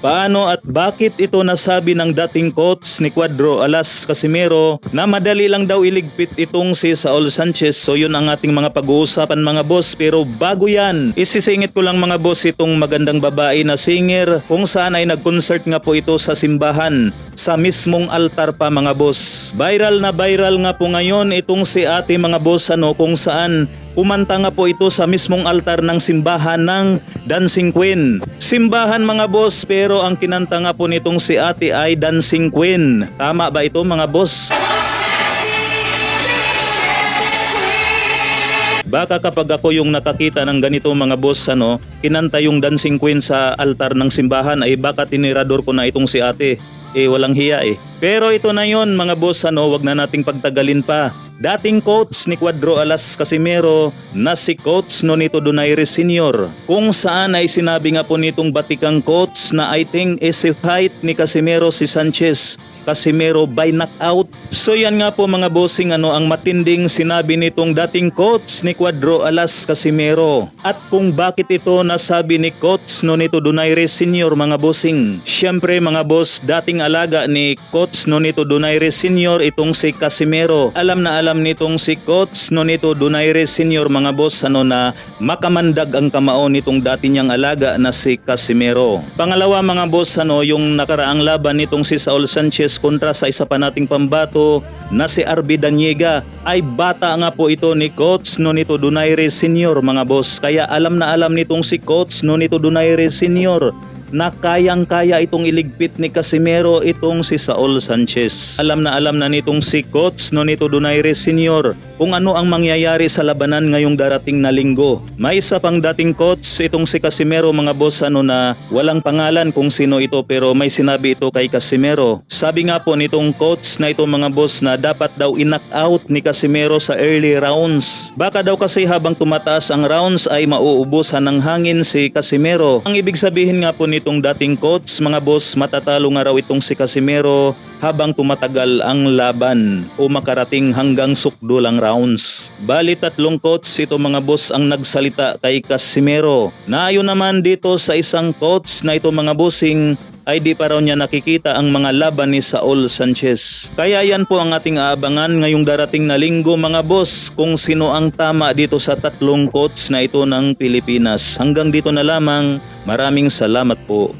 Paano at bakit ito nasabi ng dating coach ni Cuadro Alas Casimero na madali lang daw iligpit itong si Saul Sanchez? So yun ang ating mga pag-uusapan mga boss. Pero bago yan, isisingit ko lang mga boss itong magandang babae na singer kung saan ay nag-concert nga po ito sa simbahan, sa mismong altar pa mga boss. Viral na viral nga po ngayon itong si ate mga boss kung saan kumanta nga po ito sa mismong altar ng simbahan ng Dancing Queen. Simbahan mga boss, pero ang kinanta nga po nitong si ate ay Dancing Queen. Tama ba ito mga boss? Baka kapag ako yung nakakita ng ganito mga boss, kinanta yung Dancing Queen sa altar ng simbahan, ay baka tinirador ko na itong si ate. Walang hiya Pero ito na yon mga boss, wag na nating pagtagalin pa. Dating coach ni Cuadro Alas Casimero na si Coach Nonito Donaire Sr. Kung saan ay sinabi nga po nitong batikang coach na I think is a fight ni Casimero si Sanchez. Casimero by knockout. So yan nga po mga bossing ang matinding sinabi nitong dating coach ni Cuadro Alas Casimero. At kung bakit ito nasabi ni Coach Nonito Donaire Sr. mga bossing. Syempre mga boss, dating alaga ni Coach Nonito Donaire Sr. itong si Casimero. Alam nitong si Coach Nonito Donaire Sr. mga boss na makamandag ang kamao nitong dati niyang alaga na si Casimero. Pangalawa mga boss, yung nakaraang laban nitong si Saul Sanchez kontra sa isa pa nating pambato na si RB Daniega, ay bata nga po ito ni Coach Nonito Donaire Sr. mga boss. Kaya alam na alam nitong si Coach Nonito Donaire Sr. na kayang-kaya itong iligpit ni Casimero itong si Saul Sanchez. Alam na nitong si Coach Nonito Donaire Sr. kung ano ang mangyayari sa labanan ngayong darating na linggo. May isa pang dating coach itong si Casimero mga boss na walang pangalan kung sino ito, pero may sinabi ito kay Casimero. Sabi nga po nitong coach na ito mga boss na dapat daw i-knock out ni Casimero sa early rounds. Baka daw kasi habang tumataas ang rounds ay mauubusan ng hangin si Casimero. Ang ibig sabihin nga po itong dating coach mga boss, matatalo nga raw itong si Casimero habang tumatagal ang laban o makarating hanggang sukdulang rounds. Bali 3 coach ito mga boss ang nagsalita kay Casimero. Na ayon naman dito sa isang coach na ito mga bossing ay di pa raw niya nakikita ang mga laban ni Saul Sanchez. Kaya yan po ang ating aabangan ngayong darating na linggo mga boss, kung sino ang tama dito sa 3 coach na ito ng Pilipinas. Hanggang dito na lamang. Maraming salamat po.